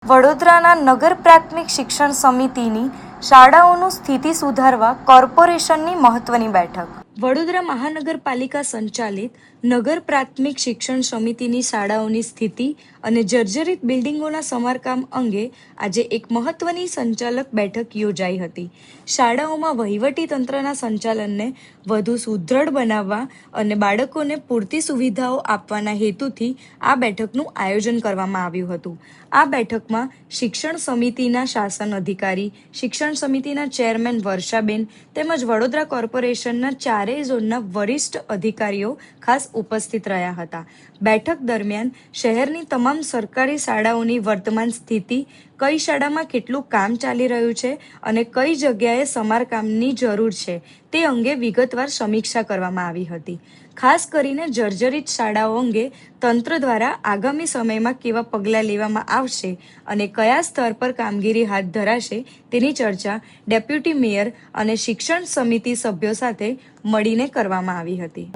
વડોદરાના નગર પ્રાથમિક શિક્ષણ સમિતિની શાળાઓનું સ્થિતિ સુધારવા કોર્પોરેશનની મહત્વની બેઠક. વડોદરા મહાનગરપાલિકા સંચાલિત નગર પ્રાથમિક શિક્ષણ સમિતિની શાળાઓની સ્થિતિ અને જર્જરિત બિલ્ડિંગોના સમારકામ અંગે આજે એક મહત્વની સંચાલક બેઠક યોજાઈ હતી. શાળાઓમાં વહીવટી તંત્રના સંચાલનને વધુ સુદૃઢ બનાવવા અને બાળકોને પૂરતી સુવિધાઓ આપવાના હેતુથી આ બેઠકનું આયોજન કરવામાં આવ્યું હતું. આ બેઠકમાં શિક્ષણ સમિતિના શાસન અધિકારી, શિક્ષણ સમિતિના ચેરમેન વર્ષાબેન તેમજ વડોદરા કોર્પોરેશનના ચારેય ઝોનના વરિષ્ઠ અધિકારીઓ ખાસ ઉપસ્થિત રહ્યા હતા. બેઠક દરમિયાન શહેરની તમામ સરકારી શાળાઓની વર્તમાન સ્થિતિ, કઈ શાળામાં કેટલું કામ ચાલી રહ્યું છે અને કઈ જગ્યાએ સમારકામની જરૂર છે તે અંગે વિગતવાર સમીક્ષા કરવામાં આવી હતી. ખાસ કરીને જર્જરિત શાળાઓ અંગે તંત્ર દ્વારા આગામી સમયમાં કેવા પગલાં લેવામાં આવશે અને કયા સ્તર પર કામગીરી હાથ ધરાશે તેની ચર્ચા ડેપ્યુટી મેયર અને શિક્ષણ સમિતિ સભ્યો સાથે મળીને કરવામાં આવી હતી.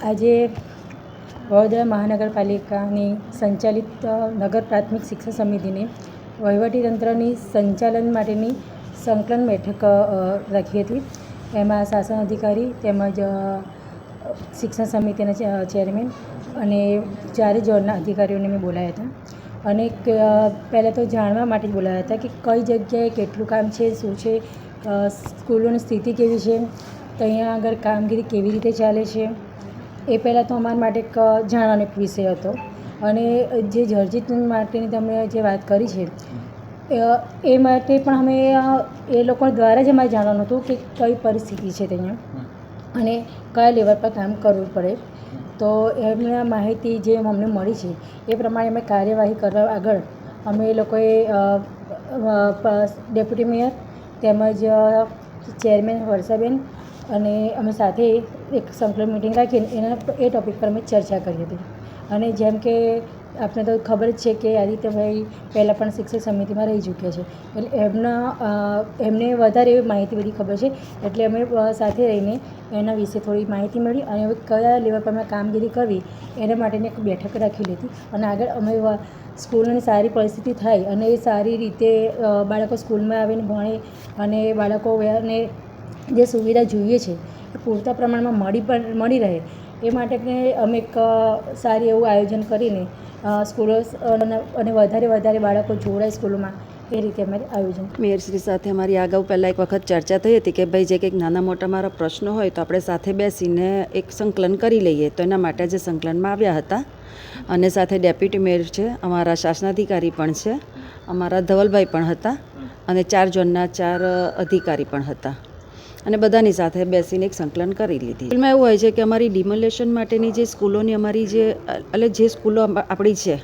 આજે વડોદરા મહાનગરપાલિકાની સંચાલિત નગર પ્રાથમિક શિક્ષણ સમિતિની વહીવટીતંત્રની સંચાલન માટેની સંકલન બેઠક રાખી હતી. એમાં શાસન અધિકારી તેમજ શિક્ષણ સમિતિના ચેરમેન અને ચારે ઝોનના અધિકારીઓને મેં બોલાવ્યા હતા. અને પહેલાં તો જાણવા માટે જ બોલાવ્યા હતા કે કઈ જગ્યાએ કેટલું કામ છે, શું છે, સ્કૂલોની સ્થિતિ કેવી છે, તો અહીંયા આગળ કામગીરી કેવી રીતે ચાલે છે, એ પહેલાં તો અમારા માટે એક જાણવાનો એક વિષય હતો. અને જે જર્જરિત માટેની તમે જે વાત કરી છે એ માટે પણ અમે એ લોકો દ્વારા જ અમારે જાણવાનું હતું કે કઈ પરિસ્થિતિ છે ત્યાં અને કયા લેવલ પર કામ કરવું પડે. તો એમના માહિતી જે અમને મળી છે એ પ્રમાણે અમે કાર્યવાહી કરવા આગળ અમે એ લોકોએ ડેપ્યુટી મેયર તેમજ ચેરમેન વર્ષાબેન અને અમે સાથે એક સંકલન મિટિંગ રાખીને એ ટૉપિક પર અમે ચર્ચા કરી હતી. અને જેમ કે આપને તો ખબર જ છે કે આદિત્યભાઈ પહેલાં પણ શિક્ષક સમિતિમાં રહી ચૂક્યા છે, એટલે એમને વધારે એવી માહિતી બધી ખબર છે. એટલે અમે સાથે રહીને એના વિશે થોડી માહિતી મળી અને હવે કયા લેવલ પર અમે કામગીરી કરવી એના માટેની એક બેઠક રાખેલી હતી. અને આગળ અમે સ્કૂલોની સારી પરિસ્થિતિ થાય અને એ સારી રીતે બાળકો સ્કૂલમાં આવીને ભણે અને બાળકોને જે સુવિધા જોઈએ છે એ પૂરતા પ્રમાણમાં મળી રહે એ માટે અમે એક સારી એવું આયોજન કરીને સ્કૂલો અને વધારે બાળકો જોડાય સ્કૂલોમાં એ રીતે અમારે આયોજન. મેયરશ્રી સાથે અમારી અગાઉ પહેલાં એક વખત ચર્ચા થઈ હતી કે ભાઈ જે કંઈક નાના મોટા મારા પ્રશ્નો હોય તો આપણે સાથે બેસીને એક સંકલન કરી લઈએ. તો એના માટે જે સંકલનમાં આવ્યા હતા અને સાથે ડેપ્યુટી મેયર છે, અમારા શાસનાધિકારી પણ છે, અમારા ધવલભાઈ પણ હતા અને ચાર ઝોનના ચાર અધિકારી પણ હતા અને બધાની સાથે બેસીને એક સંકલન કરી લીધી. એમાં એવું હોય છે કે અમારી ડિમોલેશન માટેની જે સ્કૂલોની અમારી જે સ્કૂલો આપણી છે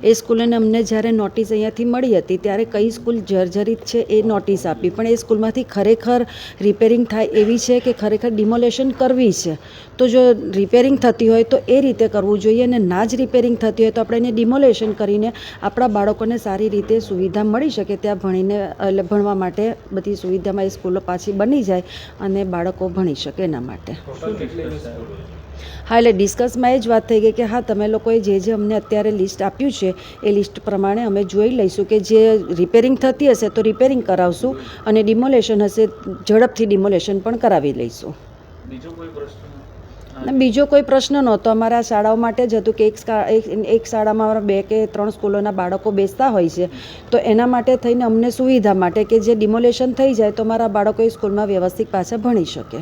એ સ્કૂલોને અમને જ્યારે નોટિસ અહીંયાથી મળી હતી ત્યારે કઈ સ્કૂલ જર્જરિત છે એ નોટિસ આપી, પણ એ સ્કૂલમાંથી ખરેખર રિપેરિંગ થાય એવી છે કે ખરેખર ડિમોલેશન કરવી છે. તો જો રિપેરિંગ થતી હોય તો એ રીતે કરવું જોઈએ અને ના જ રિપેરિંગ થતી હોય તો આપણે એને ડિમોલેશન કરીને આપણા બાળકોને સારી રીતે સુવિધા મળી શકે, ત્યાં ભણવા માટે બધી સુવિધામાં એ સ્કૂલો પાછી બની જાય અને બાળકો ભણી શકે એના માટે. હા, એટલે ડિસ્કસમાં એ જ વાત થઈ ગઈ કે હા તમે લોકોએ જે અમને અત્યારે લિસ્ટ આપ્યું છે એ લિસ્ટ પ્રમાણે અમે જોઈ લઈશું કે જે રિપેરિંગ થતી હશે તો રિપેરિંગ કરાવશું અને ડિમોલેશન હશે ઝડપથી ડિમોલેશન પણ કરાવી લઈશું. બીજો કોઈ પ્રશ્ન નહોતો. અમારા શાળાઓ માટે જ હતું કે એક શાળામાં 2 કે 3 સ્કૂલોના બાળકો બેસતા હોય છે તો એના માટે થઈને અમને સુવિધા માટે કે જે ડિમોલેશન થઈ જાય તો અમારા બાળકો એ સ્કૂલમાં વ્યવસ્થિત પાછા ભણી શકે.